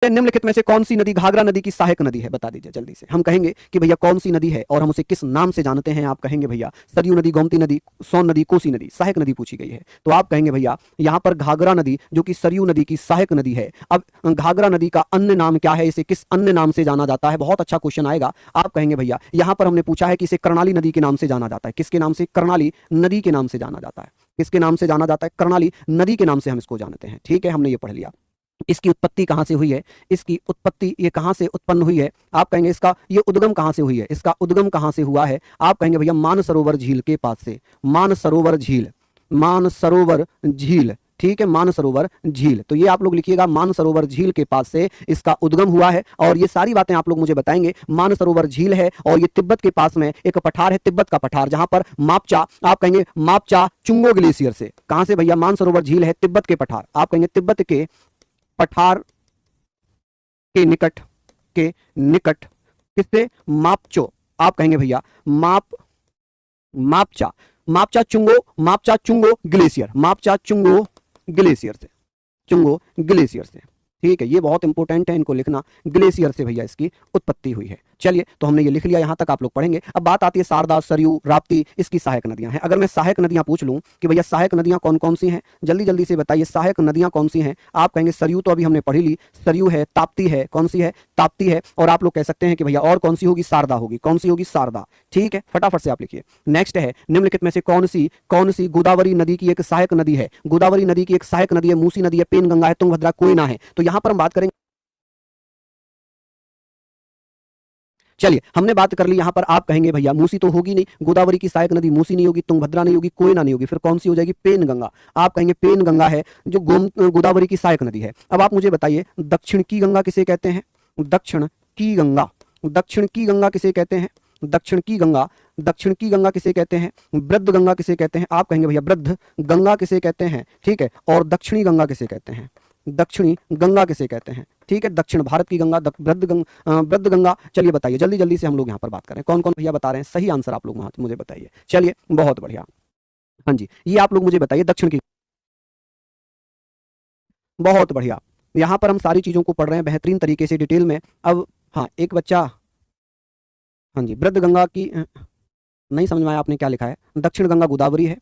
निम्नलिखित में से कौन सी नदी घाघरा नदी की सहायक नदी है, बता दीजिए जल्दी से। हम कहेंगे कि भैया कौन सी नदी है और हम उसे किस नाम से जानते हैं, आप कहेंगे भैया सरयू नदी, गोमती नदी, सोन नदी, कोसी नदी, सहायक नदी पूछी गई है। तो आप कहेंगे भैया यहाँ पर घाघरा नदी जो कि सरयू नदी की सहायक नदी है। अब घाघरा नदी का अन्य नाम क्या है, इसे किस अन्य नाम से जाना जाता है, बहुत अच्छा क्वेश्चन आएगा। आप कहेंगे भैया यहाँ पर हमने पूछा है कि इसे कर्णाली नदी के नाम से जाना जाता है। किसके नाम से? कर्णाली नदी के नाम से जाना जाता है। किसके नाम से जाना जाता है? कर्णाली नदी के नाम से हम इसको जानते हैं। ठीक है, हमने ये पढ़ लिया। इसकी उत्पत्ति कहां से हुई है, इसकी उत्पत्ति ये कहां से उत्पन्न हुई है, आप कहेंगे इसका ये उद्गम कहां से हुई है, इसका उद्गम कहां से हुआ है, आप कहेंगे भैया मानसरोवर झील के पास से। मानसरोवर झील, मानसरोवर झील, ठीक है, मानसरोवर झील। तो ये आप लोग लिखिएगा, मानसरोवर झील के पास से इसका उद्गम हुआ है। और ये सारी बातें आप लोग मुझे बताएंगे। मानसरोवर झील है और ये तिब्बत के पास में एक पठार है, तिब्बत का पठार, जहां पर मापचा, आप कहेंगे मापचा चुंगो ग्लेशियर से। कहां से भैया? मानसरोवर झील है तिब्बत के पठार, आप कहेंगे तिब्बत के पठार के निकट, के निकट, किससे? मापचो, आप कहेंगे भैया मापचा, मापचा चुंगो ग्लेशियर, मापचा चुंगो ग्लेशियर से, चुंगो ग्लेशियर से। ठीक है, ये बहुत इंपॉर्टेंट है, इनको लिखना। ग्लेशियर से भैया इसकी उत्पत्ति हुई है। चलिए, तो हमने ये लिख लिया, यहां तक आप लोग पढ़ेंगे। अब बात आती है शारदा, सरयू, राप्ती, इसकी सहायक नदियां हैं। अगर मैं सहायक नदियां पूछ लूं कि भैया सहायक नदियां कौन कौन सी हैं, जल्दी जल्दी से बताइए सहायक नदियां कौन सी हैं। आप कहेंगे सरयू तो अभी हमने पढ़ी ली, सरयू है, ताप्ती है, कौन सी है? ताप्ती है। और आप लोग कह सकते हैं कि भैया और कौन सी होगी? शारदा होगी। कौन सी होगी? शारदा। ठीक है, फटाफट से आप लिखिए। नेक्स्ट है, निम्नलिखित में से कौन सी गोदावरी नदी की एक सहायक नदी है? गोदावरी नदी की एक सहायक नदी है, मूसी नदी है, पेनगंगा है, तुंगभद्रा, कोयना है। तो यहां पर हम बात करेंगे। चलिए, हमने बात कर ली। यहां पर आप कहेंगे भैया मूसी तो होगी नहीं, गोदावरी की सहायक नदी मूसी नहीं होगी, तुंगभद्रा नहीं होगी, कोयना नहीं होगी, फिर कौन सी हो जाएगी? पेनगंगा। आप कहेंगे पेनगंगा है जो गोदावरी की सहायक नदी है। अब आप मुझे बताइए दक्षिण की गंगा किसे कहते हैं? दक्षिण की गंगा, दक्षिण की गंगा किसे कहते हैं? दक्षिण की गंगा, दक्षिण की गंगा किसे कहते हैं? वृद्ध गंगा किसे कहते हैं? आप कहेंगे भैया वृद्ध गंगा किसे कहते हैं? ठीक है, और दक्षिणी गंगा किसे कहते हैं? दक्षिणी गंगा किसे कहते हैं? ठीक है, दक्षिण भारत की गंगा वृद्ध गंगा। चलिए बताइए, जल्दी जल्दी से हम लोग यहाँ पर बात करें, कौन कौन भैया बता रहे हैं सही आंसर, आप लोग वहां मुझे बताइए। चलिए, बहुत बढ़िया। हाँ जी, ये आप लोग मुझे बताइए दक्षिण की। बहुत बढ़िया, यहाँ पर हम सारी चीजों को पढ़ रहे हैं बेहतरीन तरीके से, डिटेल में। अब हाँ, एक बच्चा, हाँ जी, वृद्ध गंगा की नहीं समझ में आया आपने क्या लिखा है। दक्षिण गंगा गोदावरी है।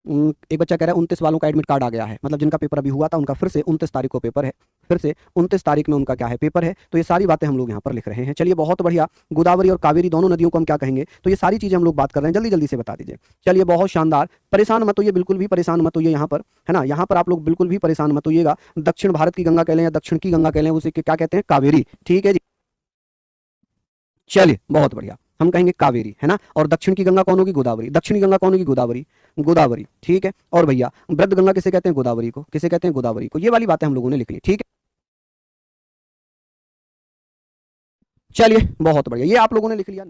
एक बच्चा कह रहा है 29 वालों का एडमिट कार्ड आ गया है, मतलब जिनका पेपर अभी हुआ था उनका फिर से 29 तारीख को पेपर है, फिर से 29 तारीख में उनका क्या है? पेपर है। तो ये सारी बातें हम लोग यहाँ पर लिख रहे हैं। चलिए, बहुत बढ़िया। गोदावरी और कावेरी दोनों नदियों को हम क्या कहेंगे? तो ये सारी चीजें हम लोग बात कर रहे हैं, जल्दी जल्दी से बता दीजिए। चलिए, बहुत शानदार। परेशान मत होइए, बिल्कुल भी परेशान मत होइए यहाँ पर, है ना। यहाँ पर आप लोग बिल्कुल भी परेशान मत होइएगा। दक्षिण भारत की गंगा कह लें या दक्षिण की गंगा कह लें, उसे क्या कहते हैं? कावेरी। ठीक है जी, चलिए, बहुत बढ़िया। हम कहेंगे कावेरी, है ना। और दक्षिण की गंगा कौन होगी? गोदावरी। दक्षिणी गंगा कौन होगी? गोदावरी, गोदावरी। ठीक है, और भैया वृद्ध गंगा किसे कहते हैं? गोदावरी को। किसे कहते हैं? गोदावरी को। ये वाली बातें हम लोगों ने लिख ली। ठीक है, चलिए, बहुत बढ़िया, ये आप लोगों ने लिख लिया।